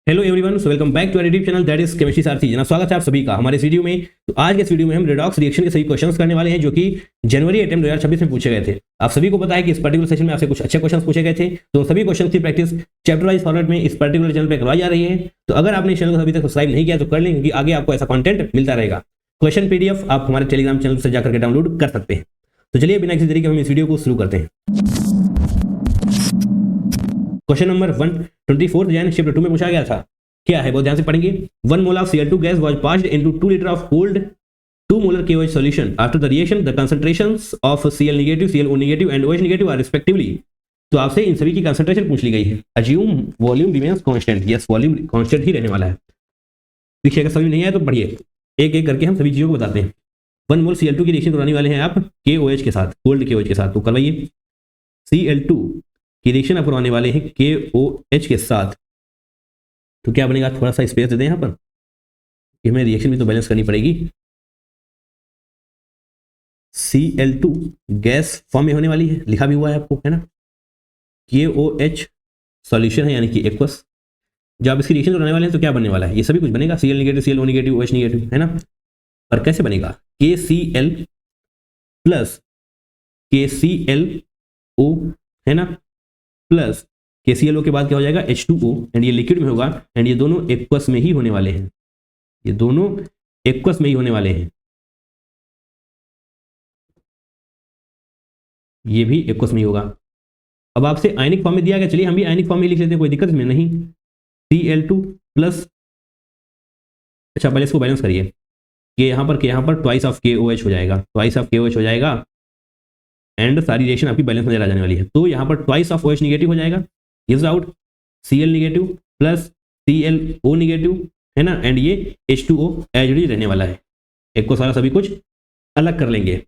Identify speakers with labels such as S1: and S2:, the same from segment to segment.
S1: Hello everyone, so welcome back to our YouTube channel that is chemistry Sarathi. जना स्वागत है आप सभी का हमारे इस वीडियो में। तो आज के इस वीडियो में हम रिडॉक्स रिएक्शन के सभी क्वेश्चंस करने वाले हैं जो कि जनवरी अटेम्प्ट 2026 में पूछे गए थे। आप सभी को पता है कि इस पर्टिकुलर सेशन में आपसे कुछ अच्छे क्वेश्चंस पूछे गए थे, तो सभी क्वेश्चंस की प्रैक्टिस चैप्टर वाइज फॉर्मेट में इस पर्टिकुलर चैनल पर करवाई जा रही है। तो अगर आपने इस चैनल को अभी तक सब्सक्राइब नहीं किया तो कर लें, क्योंकि आगे आपको ऐसा कंटेंट मिलता रहेगा। क्वेश्चन पीडीएफ आप हमारे टेलीग्राम चैनल से जाकर के डाउनलोड कर सकते हैं। तो चलिए बिना किसी तरीके हम इस वीडियो को शुरू करते हैं। क्वेश्चन नंबर 124 जैन शिफ्ट 2 में पूछा गया था, क्या है बहुत ध्यान से पढ़ेंगे। 1 mole of Cl2 gas was passed into 2 liter of cold 2 molar KOH solution. After the reaction, the concentrations of Cl negative, Cl O negative and OH negative are respectively. तो आपसे इन सभी की कंसंट्रेशन पूछ ली गई है। Assume volume remains constant. Yes, volume constant ही रहने वाला है। देखिए, अगर समझ नहीं आया तो पढ़िए, एक एक करके हम सभी चीजों को बताते हैं। 1 मोल Cl2 की रिएक्शन कराने वाले हैं आप KOH के साथ, कोल्ड KOH के साथ। तो करवाइए। Cl2 की रिएक्शन आप करवाने वाले हैं KOH के साथ, तो क्या बनेगा, थोड़ा सा स्पेस दे दें यहाँ पर, हमें रिएक्शन भी तो बैलेंस करनी पड़ेगी। Cl2 गैस फॉर्म में होने वाली है, लिखा भी हुआ है आपको, है ना। KOH सॉल्यूशन है, यानी कि एक्वस। जब आप इसकी रिएक्शन बनाने वाले हैं तो क्या बनने वाला है, ये सभी कुछ बनेगा, Cl negative, Cl O negative, OH negative, है ना। और कैसे बनेगा, KCl प्लस KClO, है ना, प्लस KClO के बाद क्या हो जाएगा H2O, एंड ये लिक्विड में होगा, एंड ये दोनों एक्वस में ही होने वाले हैं, ये दोनों एक्वस में ही होने वाले हैं, ये भी एक्वस में ही होगा। अब आपसे आयनिक फॉर्म में दिया गया, चलिए हम भी आयनिक फॉर्म में लिख लेते हैं, कोई दिक्कत इसमें नहीं। Cl2 प्लस, अच्छा पहले इसको बैलेंस करिए, कि यहाँ पर ट्वाइस ऑफ KOH हो जाएगा, ट्वाइस ऑफ KOH हो जाएगा, एंड सारी रिएक्शन आपकी बैलेंस नजर आ जाने वाली है। तो यहाँ पर ट्वाइस ऑफ OH निगेटिव हो जाएगा, gives out Cl negative plus ClO negative, है ना, एंड ये H2O एज इट इज रहने वाला है। एक को सारा सभी कुछ अलग कर लेंगे।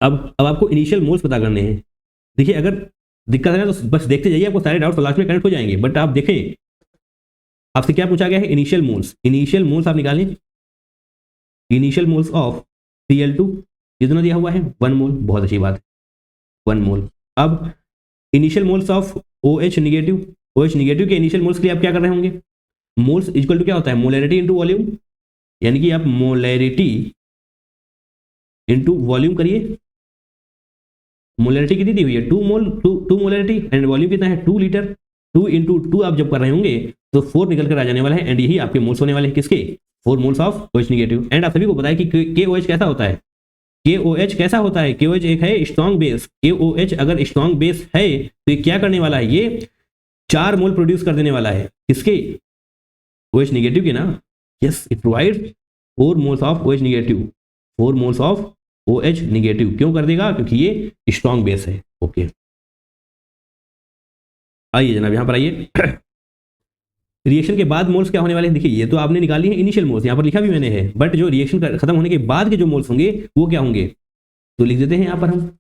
S1: अब आपको इनिशियल मोल्स पता करने हैं। देखिए, अगर दिक्कत है ना तो बस देखते जाइए, आपको सारे डाउट्स लास्ट में कनेक्ट हो जाएंगे। बट आप देखें, आपसे क्या पूछा गया है, इनिशियल मोल्स। इनिशियल मोल्स आप निकालें, इनिशियल मोल्स ऑफ Cl2 कितना दिया हुआ है, 1 मोल, बहुत अच्छी बात, 1 मोल। अब initial moles of OH negative, OH negative के इनिशियल मोल्स के लिए आप क्या कर रहे होंगे, मोल्स इक्वल टू क्या होता है, मोलैरिटी इनटू वॉल्यूम, यानी कि आप मोलैरिटी इनटू वॉल्यूम करिए। मोलैरिटी कितनी दी हुई है, 2 मोल, 2 मोलैरिटी, एंड वॉल्यूम कितना है 2 लीटर। 2 इंटू 2 आप जब कर रहे होंगे तो 4 निकल कर आ जाने वाला है, एंड यही आपके मोल्स होने वाले हैं, किसके, 4 moles of OH negative. And आप सभी को बताया कि KOH कैसा होता है, KOH कैसा होता है, KOH एक है स्ट्रॉन्ग बेस। KOH अगर स्ट्रॉन्ग बेस है तो ये क्या करने वाला है, ये 4 मोल प्रोड्यूस कर देने वाला है, किसके, OH निगेटिव के ना। Yes, it provides 4 moles of OH negative, 4 moles of OH negative. क्यों कर देगा, क्योंकि ये स्ट्रॉन्ग बेस है। ओके, आइए जनाब यहाँ पर आइए। रिएक्शन के बाद मोल्स क्या होने वाले हैं, देखिए ये तो आपने निकाली है इनिशियल मोल्स, यहाँ पर लिखा भी मैंने है, बट जो रिएक्शन खत्म होने के बाद के जो मोल्स होंगे वो क्या होंगे, तो लिख देते हैं यहाँ पर हम,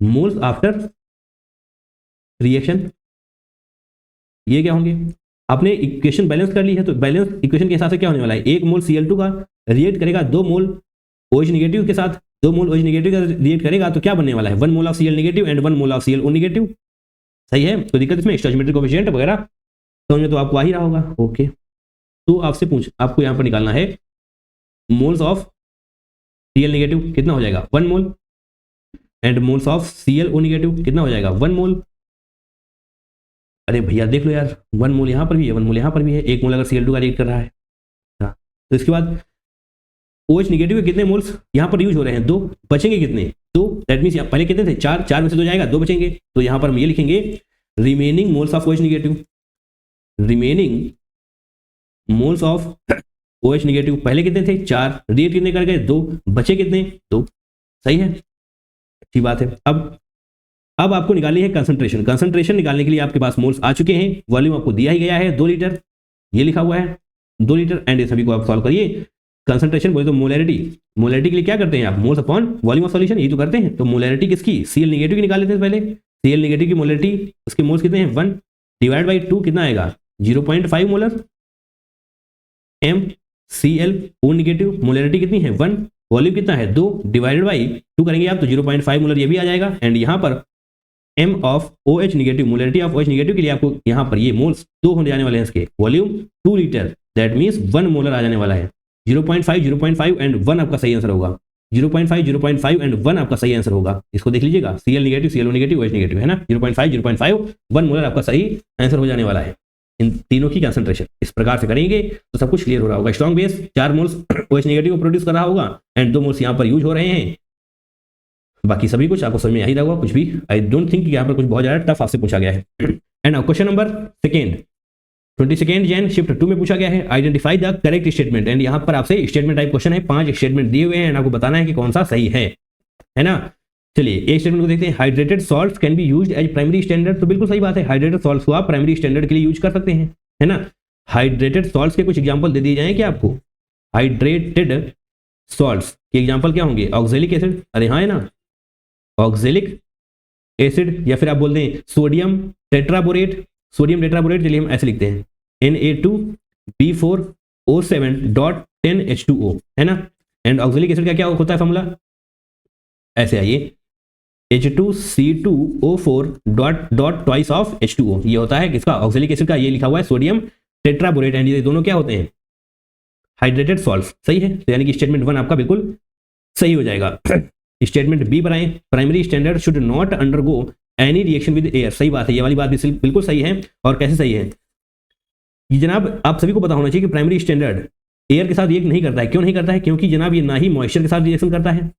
S1: मोल्स आफ्टर रिएक्शन। ये क्या होंगे, आपने इक्वेशन बैलेंस कर ली है, तो बैलेंस इक्वेशन के हिसाब से क्या होने वाला है, 1 मोल Cl2 का रिएक्ट करेगा 2 मोल OH निगेटिव के साथ, 2 मोल OH निगेटिव का रिएक्ट करेगा तो क्या बनने वाला है, 1 mole of Cl negative and 1 mole of ClO negative. सही है, तो दिक्कत इसमें स्टोइचियोमेट्रिक कोएफिशिएंट वगैरह समझ में तो आपको आ ही रहा होगा। ओके, तो आपको यहाँ पर निकालना है मोल्स ऑफ Cl नेगेटिव कितना हो जाएगा, 1 mole, and moles of ClO negative कितना हो जाएगा, 1 मोल। अरे भैया देख लो यार, 1 मोल यहाँ पर भी है, 1 मोल यहाँ पर भी है, 1 मोल अगर Cl2 का रिएक्ट कर रहा है। तो इसके बाद OH निगेटिव के कितने मोल्स यहाँ पर यूज हो रहे हैं, 2, बचेंगे कितने, 2, दैट मीन्स पहले कितने थे, 4, 4 में से 2 जाएगा, 2 बचेंगे। तो यहाँ पर हम ये लिखेंगे remaining moles of OH negative, remaining moles of OH negative. पहले कितने थे, 4, रिएक्ट कितने कर गए, 2, बचे कितने, 2। सही है, अच्छी बात है। अब आपको निकालनी है कंसंट्रेशन। कंसंट्रेशन निकालने के लिए आपके पास मोल्स आ चुके हैं, वॉल्यूम आपको दिया ही गया है 2 लीटर, ये लिखा हुआ है 2 लीटर, एंड ये सभी को आप सॉल्व करिए। कंसंट्रेशन बोले तो मोलैरिटी, मोलैरिटी के लिए क्या करते हैं आप, moles upon volume of solution, यही तो करते हैं। तो मोलैरिटी किसकी, Cl नेगेटिव की निकाल लेते हैं पहले। Cl नेगेटिव की मोलैरिटी, उसके मोल्स कितने हैं, 1 डिवाइड बाई 2 कितना आएगा, 0.5 मोलर। MClO नेगेटिव मोलैरिटी कितनी है, 1, वॉल्यूम कितना है 2, डिवाइडेड बाई 2 करेंगे आप तो 0.5 मोलर ये भी आ जाएगा। एंड यहाँ पर m of OH negative, molarity of OH negative के लिए आपको यहाँ पर ये मोल्स 2 होने जाने वाले हैं, इसके volume 2 litre, that means 1 molar आ जाने वाला है। 0.5 0.5 एंड 1 आपका सही आंसर होगा। 0.5 0.5 एंड 1 आपका सही आंसर होगा। इसको देख लीजिएगा, Cl negative, ClO negative, OH negative, है ना। 0.5 0.5 1 मोलर आपका सही आंसर हो जाने वाला है। इन तीनों की कंसंट्रेशन इस प्रकार से करेंगे तो सब कुछ क्लियर हो रहा होगा। Strong base 4 moles OH negative को प्रोड्यूस कर रहा होगा एंड 2 मोल्स यहाँ पर यूज हो रहे हैं। बाकी सभी कुछ आपको समझ में आ ही रहा होगा, कुछ भी आई डोंट थिंक यहाँ पर कुछ बहुत ज्यादा टफ आपसे पूछा गया है। And question number second 22 Jain shift 2 में पूछा गया है, identify the correct statement. And यहाँ पर आपसे स्टेटमेंट टाइप क्वेश्चन है, 5 स्टेटमेंट दिए हुए हैं एंड आपको बताना है कि कौन सा सही है ना। चलिए एक स्टेटमेंट को देखते हैं, hydrated salts can be used as primary standard. तो बिल्कुल सही बात है, हाइड्रेटेड सॉल्ट्स को आप प्राइमरी स्टैंडर्ड के लिए यूज कर सकते हैं, है ना। हाइड्रेटेड सॉल्ट्स के कुछ एग्जांपल दे दिए जाएं क्या आपको। हाइड्रेटेड सॉल्ट्स के एग्जांपल क्या होंगे, ऑक्जेलिक एसिड, अरे हाँ है ना, ऑक्जेलिक एसिड, या फिर आप बोल दें सोडियम टेट्राबोरेट। सोडियम टेट्राबोरेट चलिए हम ऐसे लिखते हैं Na2B4O7.10H2O, है ना। एंड ऑक्जेलिक एसिड का क्या होता है फॉर्मूला, ऐसे आइए H2C2O4 dot twice of H2O, ये होता है किसका, ऑक्जेलिक एसिड का। ये लिखा हुआ है सोडियम टेट्राबोरेट एंड ये दोनों क्या होते हैं, हाइड्रेटेड सॉल्ट्स। सही है, तो यानी कि स्टेटमेंट 1 आपका बिल्कुल सही हो जाएगा। स्टेटमेंट बी बनाएं, primary standard should not undergo any reaction with air. सही बात है, ये वाली बात भी बिल्कुल सही है। और कैसे सही है ये जनाब, आप सभी को पता होना चाहिए कि प्राइमरी स्टैंडर्ड एयर के साथ रिएक्ट नहीं करता है। क्यों नहीं करता है, क्योंकि जनाब ये ना ही मॉइस्चर के साथ रिएक्शन करता है,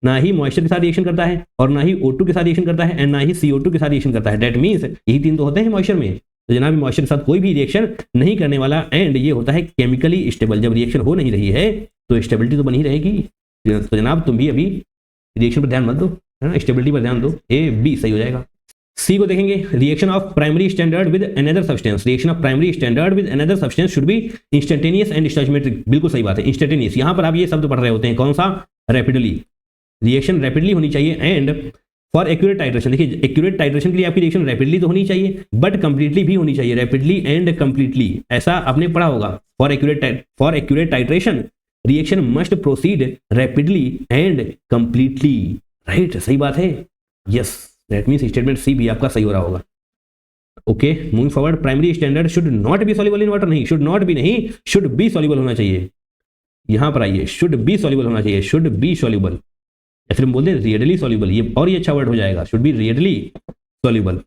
S1: ना ही मॉइस्चर के साथ रिएक्शन करता है, और ना ही O2 के साथ रिएक्शन करता है, एंड ना ही CO2 के साथ रिएक्शन करता है। दैट मीन्स यही 3 तो होते हैं मॉइस्चर में। तो जनाब मॉइस्चर के साथ कोई भी रिएक्शन नहीं करने वाला, एंड ये होता है केमिकली स्टेबल। जब रिएक्शन हो नहीं रही है तो स्टेबिलिटी तो बनी रहेगी। तो जनाब तुम भी अभी रिएक्शन पर ध्यान मत दो, है ना, स्टेबिलिटी पर ध्यान दो। A B सही हो जाएगा। सी को देखेंगे, reaction of primary standard with another substance. Reaction of primary standard with another substance should be instantaneous and stoichiometric. बिल्कुल सही बात है, इंस्टेंटेनियस। यहां पर आप ये शब्द पढ़ रहे होते हैं, कौन सा, रैपिडली। रिएक्शन रैपिडली होनी चाहिए एंड फॉर एक्यूरेट टाइट्रेशन। देखिए एक्यूरेट टाइट्रेशन के लिए आपकी रिएक्शन रैपिडली तो होनी चाहिए, बट कंप्लीटली भी होनी चाहिए, रैपिडली एंड कंप्लीटली, ऐसा आपने पढ़ा होगा। For accurate titration reaction must proceed rapidly and completely, right, सही बात है, yes. That means statement C भी आपका सही हो रहा होगा। Okay, moving forward, primary standard should not be soluble in water. नहीं, शुड नॉट बी नहीं, शुड बी सॉल्युबल होना चाहिए। यहां पर आइए, शुड बी सॉल्युबल होना चाहिए, शुड बी सॉल्युबल, या फिर हम बोलते हैं रियडली सॉल्युबल, ये और ये अच्छा वर्ड हो जाएगा, शुड बी रियडली सॉल्युबल।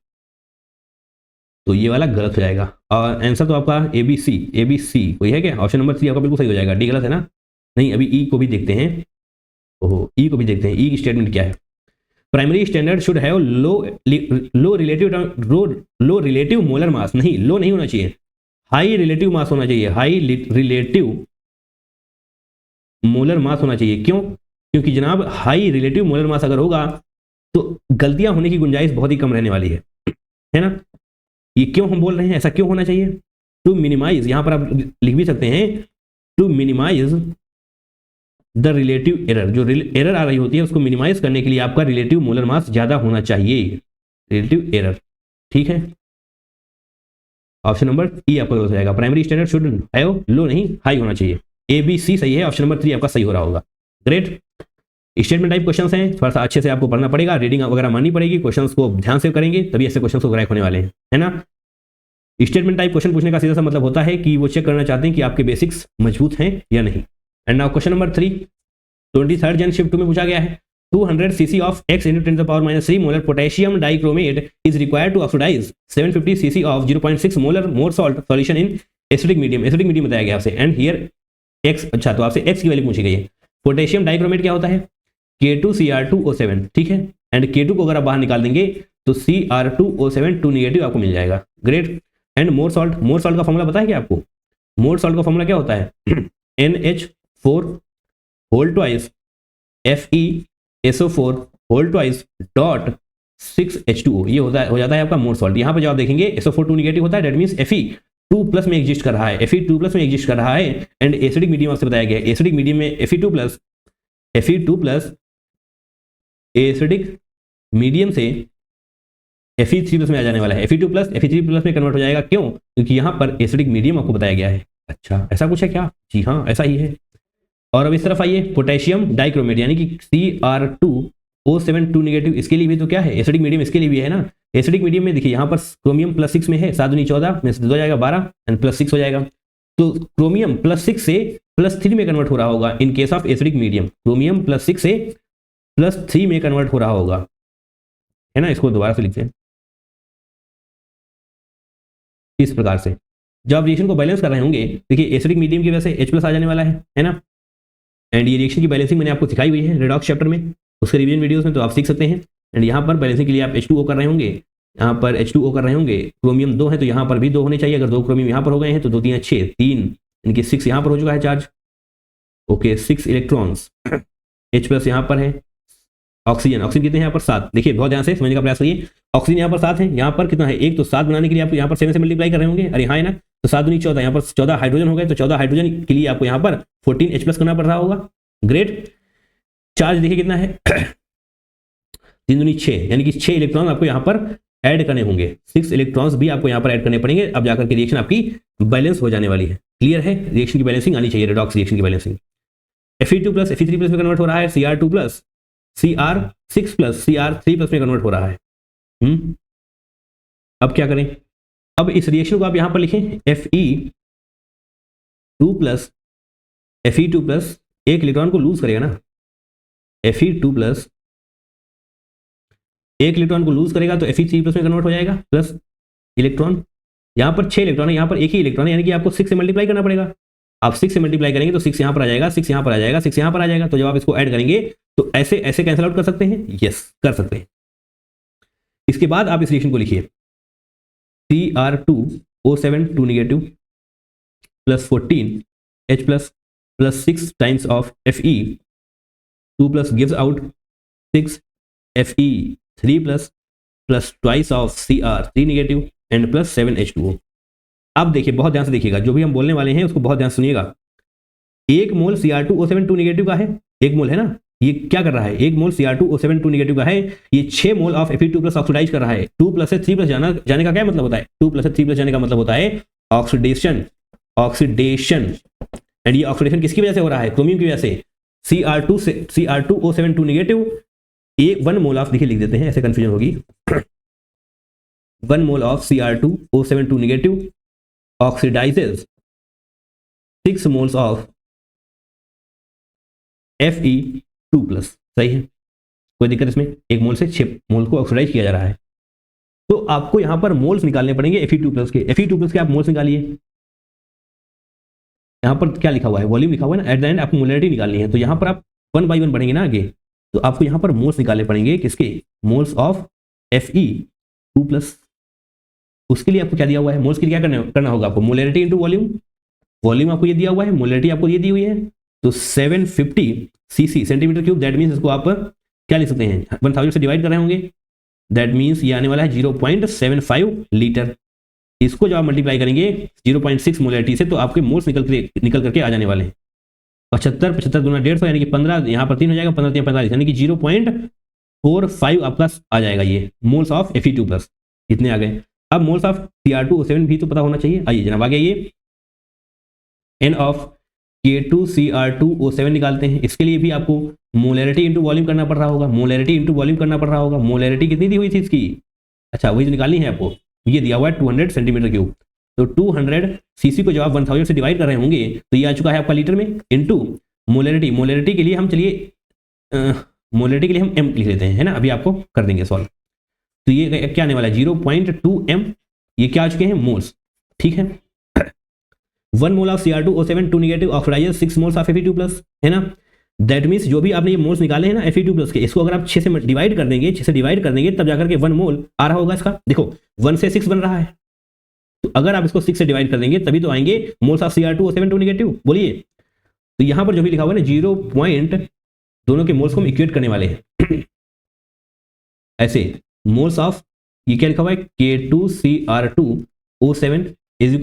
S1: तो ये वाला गलत हो जाएगा। और आंसर तो आपका ABC कोई है क्या, ऑप्शन नंबर 3 आपका बिल्कुल सही हो जाएगा। डी गलत है ना, नहीं, अभी ई को भी देखते हैं। ओहो, ई को भी देखते हैं, ई की स्टेटमेंट क्या है। Primary standard should have low relative molar mass. नहीं, लो नहीं होना चाहिए, हाई रिलेटिव मास होना चाहिए, हाई रिलेटिव मोलर मास होना चाहिए। क्यों, क्योंकि जनाब हाई रिलेटिव मोलर मास अगर होगा तो गलतियां होने की गुंजाइश बहुत ही कम रहने वाली है ना। ये क्यों हम बोल रहे हैं, ऐसा क्यों होना चाहिए, टू मिनिमाइज, यहां पर आप लिख भी सकते हैं, to minimise the relative error. जो एरर आ रही होती है उसको मिनिमाइज करने के लिए आपका रिलेटिव मोलर मास ज्यादा होना चाहिए, रिलेटिव एरर, ठीक है। ऑप्शन नंबर ई आपका हो जाएगा, primary standard should have low नहीं हाई होना चाहिए। ABC सही है, ऑप्शन नंबर 3 आपका सही हो रहा होगा। ग्रेट। स्टेटमेंट टाइप क्वेश्चंस हैं, थोड़ा सा अच्छे से आपको पढ़ना पड़ेगा, रीडिंग वगैरह माननी पड़ेगी, क्वेश्चंस को ध्यान से करेंगे तभी ऐसे क्वेश्चंस को क्रैक होने वाले हैं, है ना। स्टेटमेंट टाइप क्वेश्चन पूछने का सीधा सा मतलब होता है कि वो चेक करना चाहते हैं कि आपके बेसिक्स मजबूत हैं या नहीं। And now question number 3 23rd जन शिफ्ट 2 में पूछा गया है, 200 cc of x × 10⁻³ molar potassium dichromate is required to oxidise 750 cc of 0.6 molar Mohr salt solution in acidic medium. Acidic medium बताया गया आपसे, एंड हियर x, अच्छा तो आपसे x की वैल्यू पूछी गई है। पोटेशियम डाइक्रोमेट क्या होता है, K2Cr2O7, ठीक है। एंड K2 को अगर आप बाहर निकाल देंगे तो Cr2O7 2 नेगेटिव आपको मिल जाएगा। ग्रेट। एंड मोर सॉल्ट का फॉर्मूला पता है क्या आपको, मोर सॉल्ट का फॉर्मूला क्या होता है, NH4 whole twice FeSO4 whole twice dot 6H2O, ये होता है, हो जाता है आपका मोर सॉल्ट। यहाँ पे जब आप देखेंगे SO4 2 नेगेटिव होता है, दैट मीन्स Fe2 प्लस में एग्जिस्ट कर रहा है, Fe2 प्लस में एग्जिस्ट कर रहा है। एंड एसिडिक मीडियम आपसे बताया गया है, एसिडिक मीडियम में Fe2 प्लस एसिडिक मीडियम से Fe3 प्लस में आ जाने वाला है, Fe2 प्लस Fe3 प्लस में कन्वर्ट हो जाएगा। क्यों, क्योंकि यहाँ पर एसिडिक मीडियम आपको बताया गया है। अच्छा, ऐसा कुछ है क्या, जी हाँ ऐसा ही है। और अब इस तरफ आइए, पोटेशियम डाइक्रोमेट यानी कि Cr2 O7 2 नेगेटिव, इसके लिए भी तो क्या है, एसिडिक मीडियम इसके लिए भी है ना। एसिडिक मीडियम में देखिए यहाँ पर क्रोमियम +6 में है, 7 दूनी 14 में से 2 जाएगा 12 एंड +6 हो जाएगा। तो क्रोमियम +6 से +3 में कन्वर्ट हो रहा होगा in case of acidic medium. Chromium +6 से +3 में कन्वर्ट हो रहा होगा, है ना। इसको दोबारा से लिखते हैं इस प्रकार से। जब आप रिएक्शन को बैलेंस कर रहे होंगे, देखिए एसिडिक मीडियम की वजह से H+ आ जाने वाला है ना। एंड ये रिएक्शन की बैलेंसिंग मैंने आपको सिखाई हुई है रेडॉक्स चैप्टर में, उसके रिवीजन वीडियोस में, तो आप सीख सकते हैं। एंड यहाँ पर बैलेंसिंग के लिए आप H2O कर रहे होंगे, यहाँ पर H2O कर रहे होंगे, क्रोमियम 2 है तो यहाँ पर भी 2 होने चाहिए। अगर 2 क्रोमियम यहाँ पर हो गए हैं तो 2 3 6, 3 इनके 6 यहाँ पर हो चुका है चार्ज। ओके 6 इलेक्ट्रॉन्स, H+ यहाँ पर है। ऑक्सीजन कितने हैं यहाँ पर 7। देखिए बहुत ध्यान से समझने का प्रयास करिए। ऑक्सीजन यहाँ पर 7 है, यहाँ पर कितना है 1, तो 7 बनाने के लिए आप यहाँ पर 7 से मल्टीप्लाई कर रहे होंगे। अरे हाँ है ना, तो 7 दूनी 14, यहाँ पर 14 हाइड्रोजन हो गए, तो 14 हाइड्रोजन के लिए आपको यहाँ पर 14 H+ करना पड़ रहा होगा। ग्रेट। चार्ज देखिए कितना है 3 दूनी 6, यानी कि 6 इलेक्ट्रॉन आपको यहाँ पर ऐड करने होंगे। 6 इलेक्ट्रॉन्स भी आपको यहाँ पर ऐड करने पड़ेंगे, अब जाकर के रिएक्शन आपकी बैलेंस हो जाने वाली है। क्लियर है, रिएक्शन की बैलेंसिंग आनी चाहिए, रेडॉक्स रिएक्शन की बैलेंसिंग। Fe2+ Fe3+ में कन्वर्ट हो रहा है, Cr2+ Cr6+ Cr3+ में कन्वर्ट हो रहा है। अब क्या करें, अब इस रिएक्शन को आप यहां पर लिखें Fe2+ एक इलेक्ट्रॉन को लूज करेगा ना, Fe2+ एक इलेक्ट्रॉन को लूज करेगा तो Fe3+ में कन्वर्ट हो जाएगा प्लस इलेक्ट्रॉन। यहां पर 6 इलेक्ट्रॉन है, यहां पर एक ही इलेक्ट्रॉन है, यानी कि आपको 6 से मल्टीप्लाई करना पड़ेगा। आप 6 से मल्टीप्लाई करेंगे तो 6 यहां पर आ जाएगा, 6 यहां पर आ जाएगा, 6 यहां पर आ जाएगा। तो जब आप इसको ऐड करेंगे तो ऐसे ऐसे कैंसिल आउट कर सकते हैं, यस कर सकते हैं। इसके बाद आप इस रिएक्शन को लिखिए Cr2O7 2 negative plus 14 H+ plus 6 times of Fe2+ gives out 6 Fe3+ plus twice of Cr3 negative and plus 7 H2O। अब देखिए बहुत ध्यान से देखिएगा, जो भी हम बोलने वाले हैं उसको बहुत ध्यान से सुनिएगा। 1 मोल Cr2O7 2 नेगेटिव का है, 1 मोल है ना, ये क्या कर रहा है, 1 मोल Cr2O7 2 नेगेटिव का है, ये 6 मोल ऑफ Fe2+ ऑक्सीडाइज कर रहा है। 2+ से 3+ जाने का क्या मतलब होता है, 2+ से 3+ जाने का मतलब होता है ऑक्सीडेशन। एंड ये ऑक्सीडेशन किसकी वजह से हो रहा है, क्रोमियम की वजह से। Cr2O7 2 नेगेटिव 1 मोल ऑफ, देखिए लिख देते हैं ऐसे कंफ्यूजन होगी, 1 mole of Cr2O7 2 negative oxidizes 6 moles of Fe2+। सही है, कोई दिक्कत इसमें, 1 मोल से 6 मोल को ऑक्सीडाइज किया जा रहा है। तो आपको यहां पर मोल्स निकालने पड़ेंगे Fe2+ के। Fe2+ के आप मोल्स निकालिए। यहां पर क्या लिखा हुआ है, वॉल्यूम लिखा हुआ है ना, एट द एंड आपको मोलरिटी निकालनी है। तो यहां पर आप 1 बाई 1 बढ़ेंगे ना आगे, तो आपको यहां पर मोल्स निकालने पड़ेंगे, किसके, मोल्स ऑफ Fe2+। उसके लिए आपको क्या दिया हुआ है, मोल्स के लिए क्या करना होगा आपको, मोलरिटी इंटू वॉल्यूम। वॉल्यूम आपको ये दिया हुआ है, मोलरिटी आपको ये दी हुई है, तो 750 cc centimetre cube. That means इसको आप क्या लिख सकते हैं, 1000 से डिवाइड कर रहे होंगे, दैट मीन्स ये आने वाला है 0.75 लीटर। इसको जब आप मल्टीप्लाई करेंगे 0.6 मोलरिटी से, तो आपके मोल्स निकल करके आ जाने वाले हैं 75 75 दूना 150, यानी कि 15, यहाँ पर 3 हो जाएगा, 15 3 45, यानी कि 0.45 आपका आ जाएगा ये मोल्स ऑफ Fe2+। इतने आ गए। अब मोल्स ऑफ Cr2O7 भी तो पता होना चाहिए। आइए जनाब आगे, ये N ऑफ K2Cr2O7 निकालते हैं। इसके लिए भी आपको मोलरिटी इंटू वॉल्यूम करना पड़ रहा होगा, मोलरिटी इंटू वॉल्यूम करना पड़ रहा होगा। मोलरिटी कितनी दी हुई थी इसकी, अच्छा वही तो निकालनी है आपको, ये दिया हुआ है 200 सेंटीमीटर क्यूब। तो 200 cc को जब आप 1000 से डिवाइड कर रहे होंगे तो ये आ चुका है आपका लीटर में, इंटू मोलरिटी के लिए हम मोलरिटी के लिए हम m लिख लेते हैं, है ना, अभी आपको कर देंगे सॉल्व। तो ये क्या आने वाला है 0.2 m, ये क्या आ चुके हैं, मोल्स। ठीक है, 1 mole of Cr2O7 2 negative oxidises 6 moles of Fe2+, है ना। दैट मीन्स जो भी आपने ये मोल्स निकाले हैं ना Fe2+ के, इसको अगर आप 6 से डिवाइड कर देंगे, 6 से डिवाइड कर देंगे, तब जाकर के 1 मोल आ रहा होगा इसका। देखो 1 से 6 बन रहा है, तो अगर आप इसको 6 से डिवाइड कर देंगे तभी तो आएंगे मोल्स ऑफ Cr2O7 2 नेगेटिव। बोलिए, तो यहां पर जो भी लिखा हुआ है ना 0 पॉइंट, दोनों के मोल्स को हम इक्वेट करने वाले हैं ऐसे। मोल्स ऑफ, ये क्या लिखा हुआ है, K2Cr2O7 इज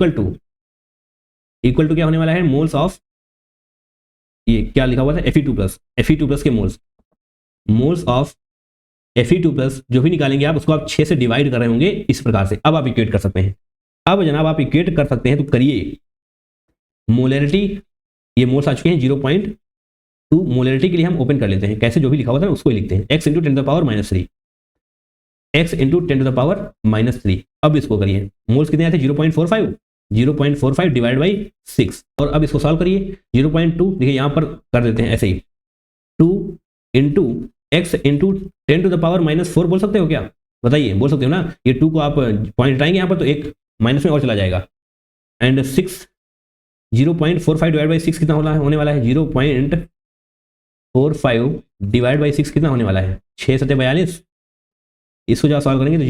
S1: इक्वल टू क्या होने वाला है, मोल्स ऑफ, ये क्या लिखा हुआ था, Fe2+ के मोल्स ऑफ Fe2+ जो भी निकालेंगे आप, उसको आप 6 से डिवाइड कर रहे होंगे इस प्रकार से। अब आप इक्वेट कर सकते हैं। अब जनाब आप इक्वेट कर सकते हैं, तो करिए। मोलरिटी, ये मोल्स आ चुके हैं टू मोलरिटी के लिए हम ओपन कर लेते हैं, कैसे जो भी लिखा हुआ था ना उसको ही लिखते हैं, x into 10 to the power -3, x into 10 to the power -3। अब इसको करिए, मोल्स कितने आए थे 0.45, 0.45 डिवाइड बाई 6, और अब इसको सॉल्व करिए 0.2, देखिए यहाँ पर कर देते हैं ऐसे ही, 2 into x into 10 to the power -4 बोल सकते हो क्या, बताइए, बोल सकते हो ना, ये 2 को आप पॉइंट हटाएंगे यहाँ पर तो एक माइनस में और चला जाएगा, एंड 6 0.45 डिवाइड बाई 6 कितना होने वाला है 0.45 डिवाइड बाई 6 कितना होने वाला है 6 7 42, इसको जब सॉल्व करेंगे तो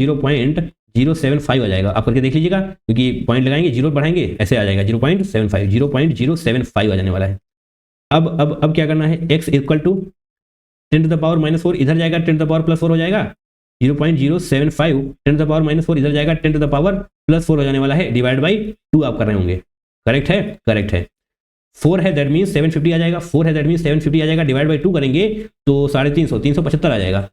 S1: 0.075 आ जाएगा, आप करके देख लीजिएगा, क्योंकि पॉइंट लगाएंगे जीरो बढ़ाएंगे ऐसे आ जाएगा 0.75 आ जाने वाला है। अब क्या करना है, x equal to 10 to the power -4 इधर जाएगा, 10 टू द पावर +4 हो जाएगा, 0.075 10 टू द पावर -4 इधर जाएगा, 10 टू द पावर +4 हो जाने वाला है, डिवाइड बाई 2 आप कर रहे होंगे, करेक्ट है, करेक्ट है। 4 है दैट मीन्स 750 आ जाएगा, 4 है दैट मीन्स 750 आ जाएगा, डिवाइड बाई 2 करेंगे तो 350 375 आ जाएगा,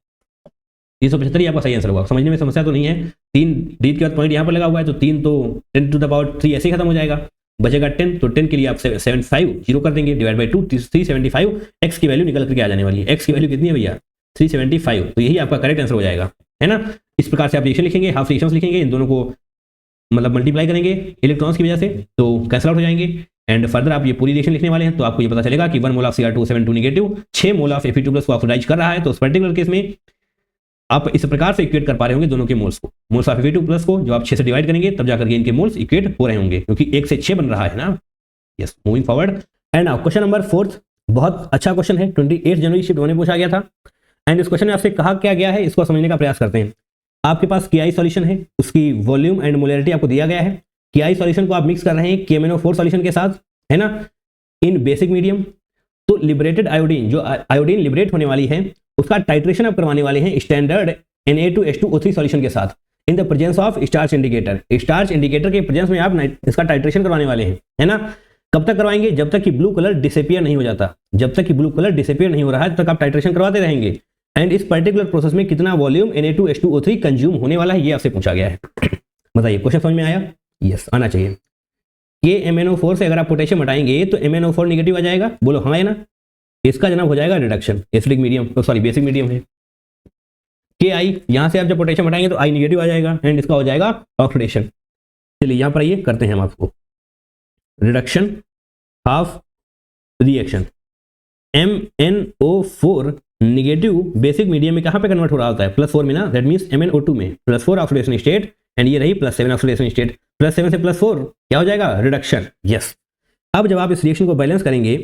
S1: 375 ही आपका सही आंसर होगा। समझने में समस्या तो नहीं है, 3 डी के बाद पॉइंट यहाँ पर लगा हुआ है तो 3 तो 10 टू द पावर 3 ऐसे ही खत्म हो जाएगा, बचेगा 10, तो 10 के लिए आप 75 जीरो कर देंगे, डिवाइड बाई 2 375, एक्स की वैल्यू निकल करके आ जाने वाली है, एक्स की वैल्यू कितनी है भैया 375, तो यही आपका करेक्ट आंसर हो जाएगा, है ना। इस प्रकार से आप रिएक्शन लिखेंगे, हाफ रिएक्शंस लिखेंगे, इन दोनों को मतलब मल्टीप्लाई करेंगे इलेक्ट्रॉन्स की वजह से तो कैंसिल आउट हो जाएंगे, एंड फर्दर आप ये पूरी रिएक्शन लिखने वाले हैं तो आपको ये पता चलेगा कि 1 mole of Cr272 negative 6 mole of Fe2+ को ऑक्सीडाइज कर रहा है, तो उस पर्टिकुलर केस में आप इस प्रकार से इक्वेट कर पा रहे होंगे दोनों के मोल्स को, मोल्स ऑफ Fe2+ को जो आप 6 से डिवाइड करेंगे तब जाकर के इनके मोल्स इक्वेट हो रहे होंगे, क्योंकि 1 से 6 बन रहा है ना। Yes, moving forward, and now question number 4, बहुत अच्छा क्वेश्चन है, 28 जनवरी शिफ्ट 1 में पूछा गया था, एंड इस क्वेश्चन में आपसे कहा क्या गया है इसको समझने का प्रयास करते हैं। आपके पास KI सॉल्यूशन है, उसकी वॉल्यूम एंड मोलरिटी आपको दिया गया है, KI सॉल्यूशन को आप मिक्स कर रहे हैं KMnO4 सॉल्यूशन के साथ, है ना, इन बेसिक मीडियम, तो लिबरेटेड आयोडीन, जो आयोडीन लिबरेट होने वाली है उसका टाइट्रेशन आप करवाने वाले हैं स्टैंडर्ड Na2H2O3 सॉल्यूशन के साथ, in the presence of starch indicator, starch indicator के प्रेजेंस में आप इसका टाइट्रेशन करवाने वाले हैं, है ना। कब तक करवाएंगे, जब तक कि ब्लू कलर डिसअपियर नहीं हो जाता, जब तक कि ब्लू कलर डिसअपियर नहीं हो रहा है तब तक आप टाइट्रेशन करवाते रहेंगे, एंड इस पर्टिकुलर प्रोसेस में कितना वॉल्यूम Na2H2O3 कंज्यूम होने वाला है ये आपसे पूछा गया है। बताइए, क्वेश्चन समझ में आया? यस, आना चाहिए। KMnO4 से अगर आप पोटेशियम हटाएंगे तो MnO4 नेगेटिव आ जाएगा, बोलो हाँ है ना, इसका जनाब हो जाएगा reduction, acidic medium, sorry basic medium है। KI, यहां से आप जब पोटेशियम हटाएंगे तो I नेगेटिव आ जाएगा, एंड इसका हो जाएगा ऑक्सीडेशन। चलिए यहां पर ये करते हैं हम आपको reduction half reaction, MnO4 negative basic medium में कहां पे कन्वर्ट हो रहा होता है +4 में ना, दैट मींस MnO2 में, +4 ऑक्सीडेशन स्टेट, एंड ये रही +7 ऑक्सीडेशन स्टेट, +7 से +4 क्या हो जाएगा रिडक्शन। यस, अब जब आप इस रिएक्शन को बैलेंस करेंगे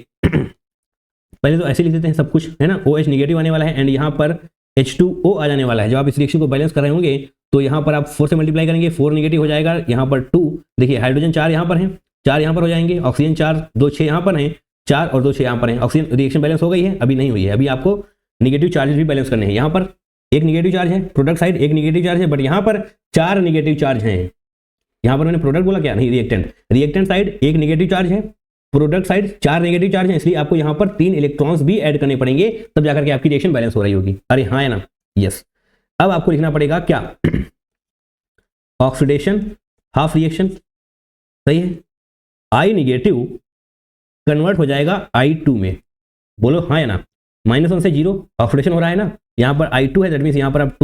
S1: पहले तो ऐसे लिख देते हैं सब कुछ, है ना, OH नेगेटिव आने वाला है एंड यहाँ पर H2O आ जाने वाला है। जब आप इस रिएक्शन को बैलेंस कर रहे होंगे तो यहाँ पर आप 4 से मल्टीप्लाई करेंगे, 4 नेगेटिव हो जाएगा, यहाँ पर 2, देखिए हाइड्रोजन 4 यहाँ पर है, 4 यहाँ पर हो जाएंगे, ऑक्सीजन 4 2 6 यहाँ पर हैं, 4 और 2 6 यहाँ पर हैं, ऑक्सीजन रिएक्शन बैलेंस हो गई है, अभी नहीं हुई है, अभी आपको नेगेटिव चार्जेस भी बैलेंस करने हैं। यहाँ पर एक नेगेटिव चार्ज है, प्रोडक्ट साइड एक नेगेटिव चार्ज है, बट यहाँ पर 4 नेगेटिव चार्ज हैं। यहाँ पर मैंने प्रोडक्ट बोला क्या, नहीं रिएक्टेंट साइड एक नेगेटिव चार्ज है, प्रोडक्ट साइड 4 नेगेटिव चार्ज है, इसलिए आपको यहाँ पर 3 इलेक्ट्रॉन्स भी ऐड करने पड़ेंगे, तब जाकर के आपकी रिएक्शन बैलेंस हो रही होगी। अरे हाँ है ना, यस। अब आपको लिखना पड़ेगा क्या, ऑक्सीडेशन हाफ रिएक्शन, सही है, I नेगेटिव कन्वर्ट हो जाएगा I2 में, बोलो हाँ है ना, -1 से 0 ऑक्सीडेशन हो रहा है ना, यहाँ पर I2 है, दैट मींस यहाँ पर आप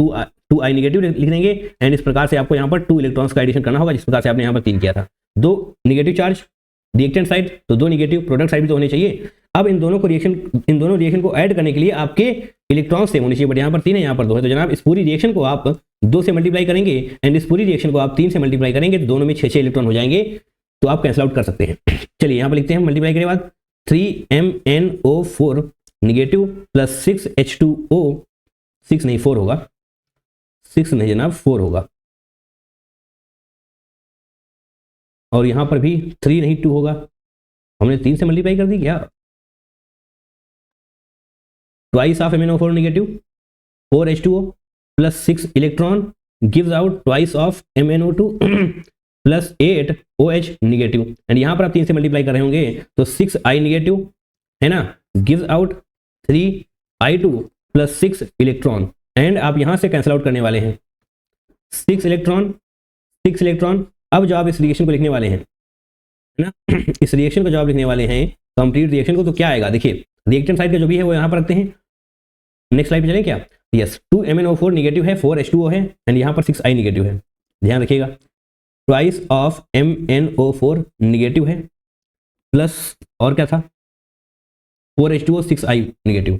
S1: 2I नेगेटिव लिख देंगे, एंड इस प्रकार से आपको यहाँ पर 2 इलेक्ट्रॉन्स का एडिशन करना होगा, जिस प्रकार से आपने यहाँ पर 3 किया था। 2 नेगेटिव चार्ज रिएक्टेंट साइड तो 2 नेगेटिव, प्रोडक्ट साइड भी तो होने चाहिए। अब इन दोनों रिएक्शन को ऐड करने के लिए आपके इलेक्ट्रॉन सेम होने चाहिए, बट यहाँ पर 3 है, यहाँ पर 2 है, तो जनाब इस पूरी रिएक्शन को आप 2 से मल्टीप्लाई करेंगे एंड इस पूरी रिएक्शन को आप 3 से मल्टीप्लाई करेंगे, तो दोनों में 6 इलेक्ट्रॉन हो जाएंगे, तो आप कैंसिल आउट कर सकते हैं। चलिए यहाँ पर लिखते हैं मल्टीप्लाई करने के बाद 3MnO4 नेगेटिव प्लस 6H2O, 6 नहीं 4 होगा, 6 नहीं जनाब 4 होगा, और यहां पर भी 3 नहीं 2 होगा, हमने 3 से मल्टीप्लाई कर दी क्या, twice of MnO4 negative 4H2O plus 6 electron gives out twice of MnO2 plus 8OH negative, and यहां पर आप 3 से मल्टीप्लाई कर रहे होंगे तो 6I नेगेटिव है ना, gives out 3I2 plus 6 electron, and आप यहां से कैंसिल आउट करने वाले हैं 6 इलेक्ट्रॉन। अब जो आप इस रिएक्शन को लिखने वाले हैं ना, इस रिएक्शन को जो आप लिखने वाले हैं कंप्लीट रिएक्शन को, तो क्या आएगा देखिए, रिएक्टेंट साइड का जो भी है वो यहाँ पर रखते हैं। नेक्स्ट स्लाइड पे चलें क्या? यस, 2MnO4 निगेटिव है, 4H2O है एंड यहाँ पर 6I निगेटिव है। ध्यान रखिएगा, ट्वाइस ऑफ MnO4 निगेटिव है प्लस और क्या था 4H2O 6I negative,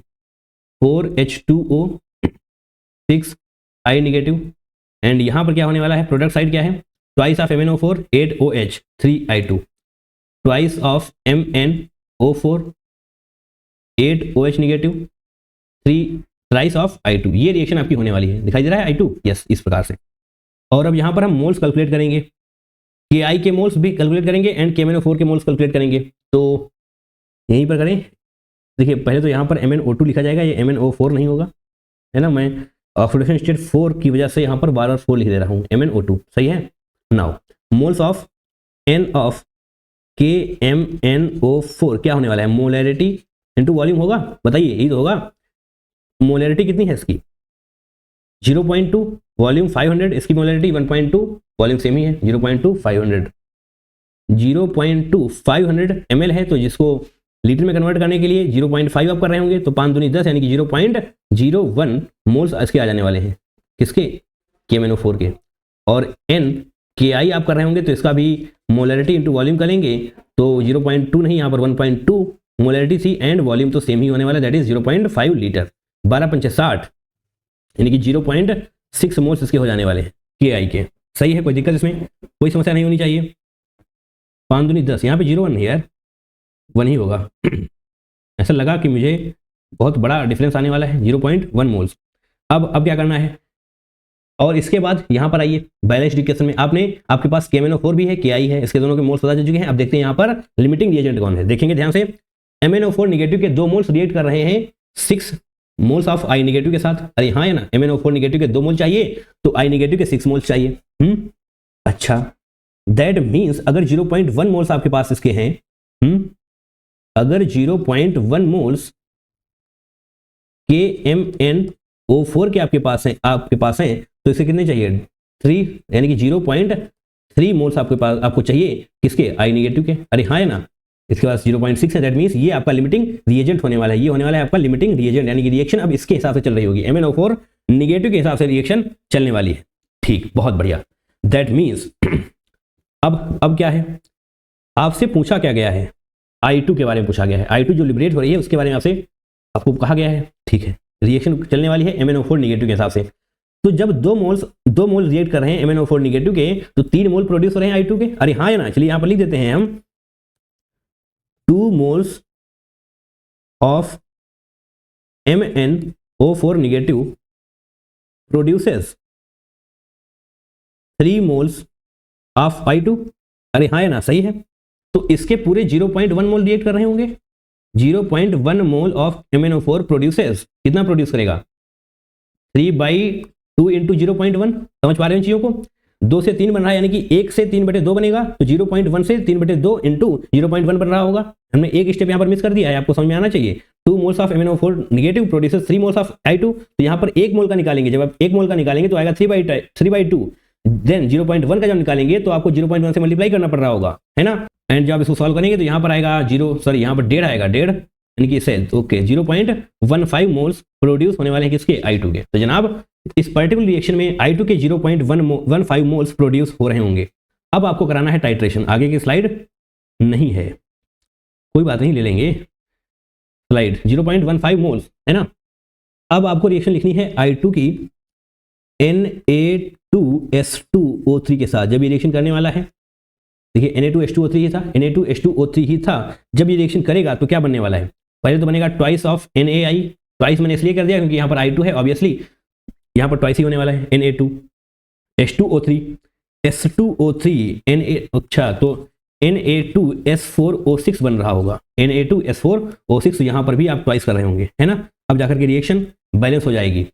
S1: 4H2O 6I negative and यहाँ पर क्या होने वाला है? प्रोडक्ट साइड क्या है? Twice of MnO4 8OH 3I2, twice of MnO4 8OH negative 3 thrice of I2। ये रिएक्शन आपकी होने वाली है, दिखाई दे रहा है I2? यस, इस प्रकार से। और अब यहाँ पर हम मोल्स कैलकुलेट करेंगे, KI के मोल्स भी कैलकुलेट करेंगे एंड KMnO4 के मोल्स कैलकुलेट करेंगे। तो यहीं पर करें, देखिए पहले तो यहाँ पर MnO2 लिखा जाएगा, ये MnO4 नहीं होगा, है ना। मैं ऑक्सीडेशन स्टेट 4 की वजह से यहाँ पर बार 4 लिख दे रहा हूँ, MnO2 सही है। Now moles of N of KMnO4 क्या होने वाला है? मोलैरिटी इंटू वॉल्यूम होगा, बताइए, यही तो होगा। मोलैरिटी कितनी है इसकी? 0.2, वॉल्यूम 500, इसकी मोलैरिटी 1.2, वॉल्यूम सेम ही है 0.2 500, 0.2 500 ml है, तो जिसको लीटर में कन्वर्ट करने के लिए 0.5 आप कर रहे होंगे, तो 5 दूनी 10 यानी कि 0.01 मोल्स इसके आ जाने वाले हैं, किसके? KMnO4 के। और N KI आप कर रहे होंगे तो इसका भी मोलैरिटी इंटू वॉल्यूम करेंगे तो 0.2 नहीं, यहाँ पर 1.2 मोलैरिटी थी एंड वॉल्यूम तो सेम ही होने वाला, दैट इज 0.5 लीटर, 12×5 = 60 यानी कि 0.6 मोल्स इसके हो जाने वाले हैं KI के। सही है, कोई दिक्कत इसमें? कोई समस्या नहीं होनी चाहिए। 5 दूनी 10, यहाँ पे 0.1 नहीं यार, 1 ही होगा। ऐसा लगा कि मुझे बहुत बड़ा डिफरेंस आने वाला है, 0.1 मोल्स। अब क्या करना है? और इसके बाद यहाँ पर आइए बैलेंस्ड इक्वेशन में, आपके पास KMnO4 भी है, KI है, इसके दोनों के मोल्स पता चल चुके हैं। अब देखते हैं यहाँ पर लिमिटिंग रिएजेंट कौन है। देखेंगे ध्यान से, MnO4 निगेटिव के 2 मोल्स रिएक्ट कर रहे हैं 6 मोल्स ऑफ I निगेटिव के साथ। अरे हाँ है ना, MnO4 निगेटिव के 2 मोल चाहिए तो I निगेटिव के 6 मोल्स चाहिए। अच्छा, दैट मीन्स अगर 0.1 मोल्स आपके पास इसके हैं, अगर 0.1 मोल्स KMnO4 के आपके पास हैं तो इसे कितने चाहिए? 3, यानी कि 0.3 मोल्स आपको चाहिए किसके? I निगेटिव के। अरे हाँ है ना, इसके पास 0.6 है, दैट मीन्स ये आपका लिमिटिंग रिएजेंट होने वाला है, ये होने वाला है आपका लिमिटिंग रिएजेंट, यानी कि रिएक्शन अब इसके हिसाब से चल रही होगी, MnO4 निगेटिव के हिसाब से रिएक्शन चलने वाली है। ठीक, बहुत बढ़िया। दैट मीन्स अब क्या है? आपसे पूछा क्या गया है? I2 के बारे में पूछा गया है, I2 जो लिबरेट हो रही है उसके बारे में आपको कहा गया है। ठीक है, रिएक्शन चलने वाली है MnO4 निगेटिव के हिसाब से। तो जब 2 मोल रिएक्ट कर रहे हैं MnO4 निगेटिव के, तो 3 मोल प्रोड्यूस हो रहे हैं I2 के। अरे हाँ है ना, चलिए यहाँ पर लिख देते हैं हम 2 moles of MnO4 negative produces 3 moles of I2। अरे हाँ है ना, सही है। तो इसके पूरे 0.1 मोल रिएक्ट कर रहे होंगे, 0.1 मोल ऑफ MnO4 प्रोड्यूसेस, कितना प्रोड्यूस करेगा? 3/2 इंटू 0.1, समझ पा रहे हैं चीजों को? 2 से 3 बन रहा है, यानी कि 1 से 3/2 बनेगा, तो 0.1 से 3/2 इंटू 0.1 बन रहा होगा। हमने एक स्टेप यहाँ पर मिस कर दिया है, आपको समझ में आना चाहिए। 2 moles of MnO4 negative produces 3 moles of I2, तो यहाँ पर 1 मोल का निकालेंगे, जब आप 1 मोल का निकालेंगे तो आएगा 3/2, देन 0.1 का जब निकालेंगे तो आपको 0.1 से मल्टीप्लाई करना पड़ रहा होगा, है ना। एंड जब इसको सॉल्व करेंगे तो यहाँ पर आएगा यहाँ पर 1.5 आएगा, 1.5 यानी कि सेल, ओके 0.15 मोल्स प्रोड्यूस होने वाले हैं किसके? I2 के। तो जनाब इस पर्टिकुलर रिएक्शन में I2 के 0.15 मोल्स प्रोड्यूस हो रहे होंगे। अब आपको कराना है टाइट्रेशन, आगे की स्लाइड नहीं है, कोई बात नहीं, ले लेंगे स्लाइड। 0.15 मोल्स है ना। अब आपको रिएक्शन लिखनी है I2 की Na2S2O3 के साथ। जब ये रिएक्शन करने वाला है, देखिए Na2H2O3 ही था, Na2H2O3 ही था, जब ये रिएक्शन करेगा तो क्या बनने वाला है? पहले तो बनेगा ट्वाइस ऑफ NaI, ट्वाइस मैंने इसलिए कर दिया क्योंकि यहाँ पर I2 है, ऑब्वियसली यहाँ पर ट्वाइस ही होने वाला है। Na2H2O3 S2O3 अच्छा, तो Na2S4O6 बन रहा होगा, Na2S4O6, यहाँ पर भी आप ट्वाइस कर रहे होंगे, है ना। अब जाकर के रिएक्शन बैलेंस हो जाएगी,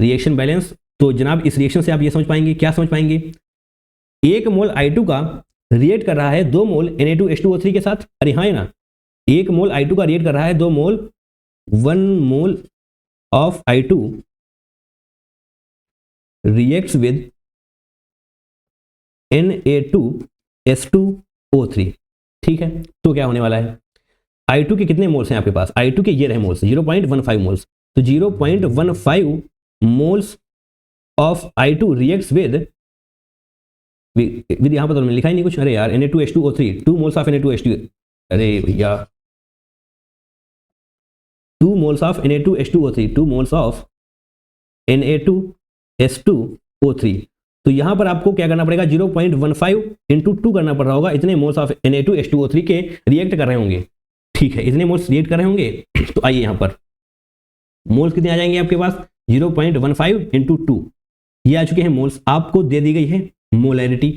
S1: रिएक्शन बैलेंस। तो जनाब इस रिएक्शन से आप ये समझ पाएंगे, क्या समझ पाएंगे? 1 मोल I2 का रिएक्ट कर रहा है 2 मोल Na2H2O3 के साथ। अरे हाँ है ना, 1 मोल I2 का रिएक्ट कर रहा है 2 मोल 1 mole of I2 reacts with Na2S2O3। ठीक है, तो क्या होने वाला है? I2 के कितने मोल्स हैं आपके पास, I2 के ये रहे मोल्स 0.15 मोल्स, तो 0.15 moles of I2 reacts with यहां पर तो मैंने लिखा ही नहीं कुछ, अरे यार Na2H2O3 2 मोल्स ऑफ Na2H2, अरे भैया 2 moles of Na2H2O3 2 moles of Na2H2O3, तो यहां पर आपको क्या करना पड़ेगा 0.15 इंटू 2 करना पड़ रहा होगा, इतने मोल्स ऑफ Na2H2O3 के रिएक्ट कर रहे होंगे, ठीक है, इतने मोल्स रिएक्ट कर रहे होंगे। तो आइए यहां पर मोल्स कितने आ जाएंगे आपके पास 0.15 इंटू 2, ये आ चुके हैं मोल्स। आपको दे दी गई है मोलैरिटी,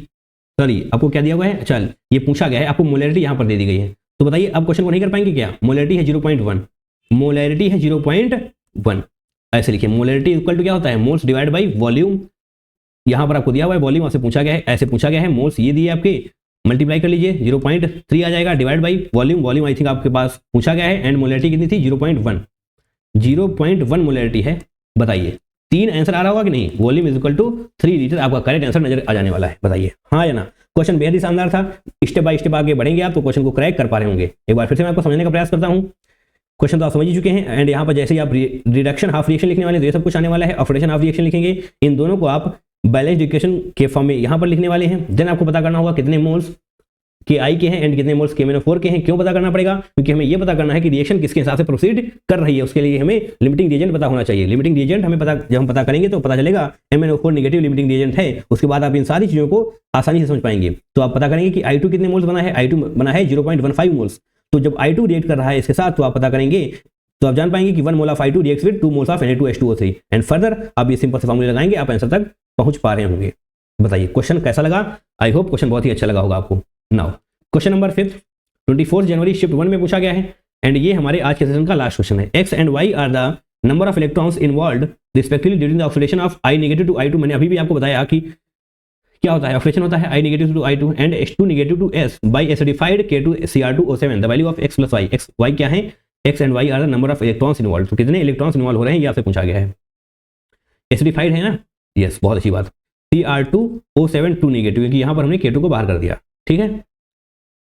S1: सॉरी आपको क्या दिया हुआ है, चल ये पूछा गया है आपको मोलैरिटी यहां पर दे दी गई है, तो बताइए अब क्वेश्चन को नहीं कर पाएंगे क्या, मोलैरिटी है 0.1, मोलैरिटी है 0.1, ऐसे लिखिए मोलैरिटी इक्वल टू क्या होता है मोल्स डिवाइड बाई वॉल्यूम, यहां पर आपको दिया हुआ है वॉल्यूम, आपसे पूछा गया है, ऐसे पूछा गया है, मोल्स ये दिए आपके, मल्टीप्लाई कर लीजिए 0.3 आ जाएगा divide by volume, volume I think आपके पास पूछा गया है, एंड मोलैरिटी कितनी थी 0.1 मोलैरिटी है। बताइए 3 आंसर आ रहा होगा कि नहीं, volume is equal to 3 litre, आपका करेक्ट आंसर नजर आ जाने वाला है, बताइए हाँ या ना। क्वेश्चन बेहद ही शानदार था, स्टेप बाय स्टेप आगे बढ़ेंगे आप तो क्वेश्चन को क्रैक कर पा रहे होंगे। एक बार फिर से मैं आपको समझने का प्रयास करता हूं, क्वेश्चन तो आप समझ ही चुके हैं, एंड यहाँ पर जैसे ही आप रिडक्शन हाफ रिएक्शन लिखने वाले तो ये सब कुछ आने वाला है, ऑक्सीडेशन हाफ रिएक्शन लिखेंगे, इन दोनों को आप बैलेंस्ड इक्वेशन के फॉर्म में यहाँ पर लिखने वाले हैं। देन आपको पता करना होगा कितने मोल्स KI के हैं एंड कितने मोल्स KMnO4 के हैं। क्यों पता करना पड़ेगा, क्योंकि हमें ये पता करना है कि रिएक्शन किसके हिसाब से प्रोसीड कर रही है, उसके लिए हमें लिमिटिंग रिएजेंट पता होना चाहिए। लिमिटिंग रिएजेंट हमें पता, जब हम पता करेंगे तो पता चलेगा MnO4 नेगेटिव लिमिटिंग रिएजेंट है, उसके बाद आप इन सारी चीजों को आसानी से समझ पाएंगे। तो आप पता करेंगे कि I2 कितने मोल्स बना है, I2 बना है 0.15 मोल्स, तो जब I2 रिएक्ट कर रहा है इसके साथ तो आप पता करेंगे, तो आप जान पाएंगे कि 1 mole of I2 reacts with 2 moles of Na2H2O3, and further आप ये सिंपल से फार्मूले लगाएंगे, आप आंसर तक पहुंच पा रहे होंगे। बताइए क्वेश्चन कैसा लगा, आई होप क्वेश्चन बहुत ही अच्छा लगा होगा आपको। नाउ क्वेश्चन नंबर 5 24 जनवरी शिफ्ट 1 में पूछा गया है, एंड ये हमारे आज के सेशन का लास्ट क्वेश्चन है। X and Y are the number of electrons involved respectively during the oxidation of I negative to I2। मैंने अभी भी आपको बताया कि क्या होता है, ऑक्सीडेशन होता है I negative to I2 and H2 negative to S by acidified K2Cr2O7, the value of X plus Y। X Y क्या है, X and Y are the number of electrons involve, तो कितने इलेक्ट्रॉन्स इन्वॉल्व हो रहे हैं ये आपसे पूछा गया है। एसिडिफाइड है ना, यस बहुत अच्छी बात, Cr2O7 2 नेगेटिव, क्योंकि यहाँ पर हमने K2 को बाहर कर दिया, ठीक है।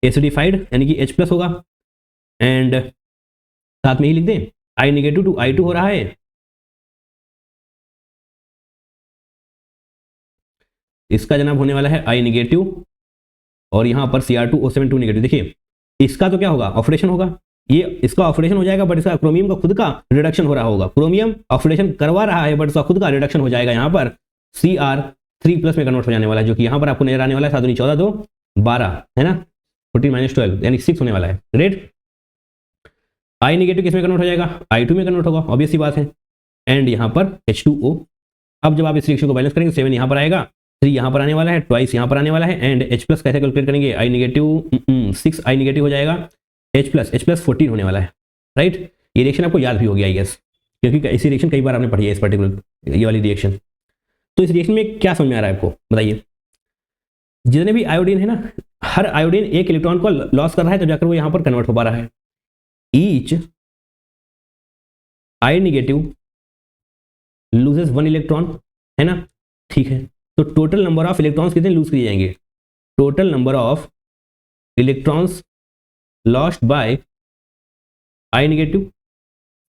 S1: एसिडिफाइड यानी कि H प्लस होगा, एंड साथ में ही लिख दें I नेगेटिव टू I2 हो रहा है, इसका जनाब होने वाला है I नेगेटिव, और यहां पर Cr2O7 2 नेगेटिव। देखिए इसका तो क्या होगा, ऑक्सीडेशन होगा, ये इसका ऑक्सीडेशन हो जाएगा, बट इसका क्रोमियम का खुद का रिडक्शन हो रहा होगा, क्रोमियम ऑक्सीडेशन करवा रहा है बट इसका खुद का रिडक्शन हो जाएगा, यहाँ पर Cr3 प्लस में कन्वर्ट हो जाने वाला है, जो कि यहाँ पर आपको नजर आने वाला है 7 14 2 12 है ना, 14 - 12 यानी 6 होने वाला है। ग्रेट, I नेगेटिव किस में कन्वर्ट हो जाएगा, I2 में कन्वर्ट होगा, ऑब्वियस सी बात है, एंड यहाँ पर H2O। अब जब आप इस रिएक्शन को बैलेंस करेंगे 7 यहाँ पर आएगा, 3 यहाँ पर आने वाला है, ट्वाइस यहाँ पर आने वाला है, एंड H प्लस कैसे कैलकुलेट करेंगे, I नेगेटिव 6 I नेगेटिव हो जाएगा, H प्लस 14 होने वाला है, राइट। ये रिएक्शन आपको याद भी हो गया आई गेस, क्योंकि इसी रिएक्शन कई बार आपने पढ़ी है, इस पर्टिकुलर ये वाली रिएक्शन। तो इस रिएक्शन में क्या समझ में आ रहा है आपको, बताइए। जितने भी आयोडीन है ना, हर आयोडीन एक इलेक्ट्रॉन को लॉस कर रहा है, तो जाकर वो यहां पर कन्वर्ट हो पा रहा है। Each I negative loses 1 electron, है ना, ठीक है। तो टोटल नंबर ऑफ इलेक्ट्रॉन्स कितने लूज किए जाएंगे, total number of electrons lost by I negative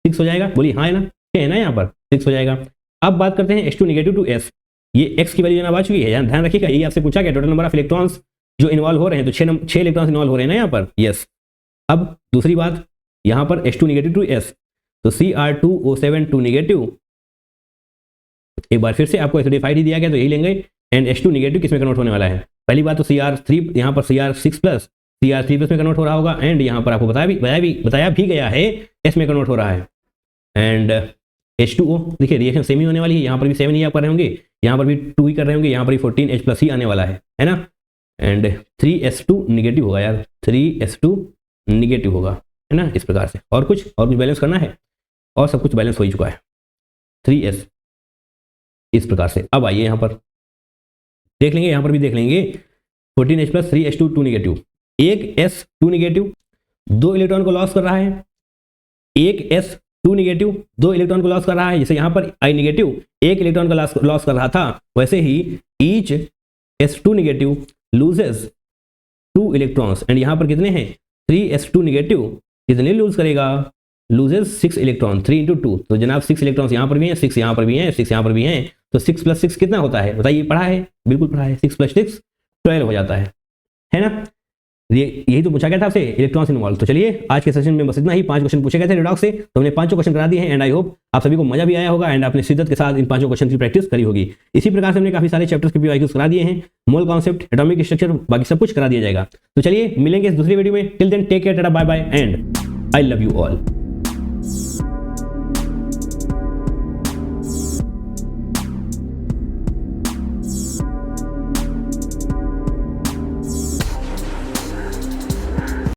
S1: 6 हो जाएगा, बोलिए हाँ है ना, क्या है ना, यहाँ पर 6 हो जाएगा। अब बात करते हैं H2 नेगेटिव टू S, ये X की वैल्यू जनाब आ चुकी है, ध्यान रखिएगा, ये आपसे पूछा गया टोटल नंबर ऑफ इलेक्ट्रॉन्स जो इन्वॉल्व हो रहे हैं, तो 6 इलेक्ट्रॉन्स इन्वॉल्व हो रहे हैं ना यहाँ पर, यस। अब दूसरी बात, यहाँ पर H2 नेगेटिव टू S, तो Cr2O7 2 नेगेटिव, एक बार फिर से आपको एसिडिफाइड ही दिया गया तो यही लेंगे, एंड H2 नेगेटिव किस में कन्वर्ट होने वाला है, पहली बात तो Cr3, यहाँ पर Cr6 प्लस Cr3 प्लस में कन्वर्ट हो रहा होगा, एंड यहाँ पर आपको बताया भी गया है S में कन्वर्ट हो रहा है, एंड H2O देखिए रिएक्शन सेम ही होने वाली है, यहाँ पर भी 7 ही आप कर रहे होंगे, यहाँ पर भी 2 ही कर रहे होंगे, यहाँ पर भी 14 H प्लस ही आने वाला है ना, एंड 3S2 नेगेटिव होगा यार, 3S2 नेगेटिव होगा, है ना, इस प्रकार से। और कुछ बैलेंस करना है, और सब कुछ बैलेंस हो ही चुका है, 3S इस प्रकार से। अब आइए यहाँ पर देख लेंगे, यहाँ पर भी देख लेंगे 14H प्लस 3S2 2 नेगेटिव, एक S 2 नेगेटिव 2 इलेक्ट्रॉन को लॉस कर रहा है, एक S 2 नेगेटिव 2 इलेक्ट्रॉन को लॉस कर रहा है, जैसे यहाँ पर I नेगेटिव 1 इलेक्ट्रॉन का लॉस कर रहा था, वैसे ही each S2 negative loses 2 electrons, and यहाँ पर कितने हैं 3S2 नेगेटिव कितने लूज करेगा, लूजेज 6 इलेक्ट्रॉन, 3 इंटू 2, तो जनाब 6 इलेक्ट्रॉन्स यहाँ पर भी हैं, 6 यहाँ पर भी हैं, 6 यहाँ पर भी हैं, तो 6 + 6 कितना होता है बताइए, पढ़ा है, बिल्कुल पढ़ा है, 6 + 6 12 हो जाता है ना। यही तो पूछा गया था आपसे, इलेक्ट्रॉन्स इन्वॉल्व। तो चलिए आज के सेशन में बस इतना ही, 5 क्वेश्चन पूछे गए थे रेडॉक्स से, तो हमने 5 क्वेश्चन करा दिए हैं, एंड आई होप आप सभी को मजा भी आया होगा एंड आपने शिद्दत के साथ इन 5 क्वेश्चन की प्रैक्टिस करी होगी। इसी प्रकार से हमने काफी सारे चैप्टर्स के पीवाईक्यूज करा दिए हैं, मोल कॉन्सेप्ट, एटॉमिक स्ट्रक्चर, बाकी सब कुछ करा दिया जाएगा। तो चलिए मिलेंगे इस दूसरी वीडियो में, till then take care, tata bye bye and I love you all.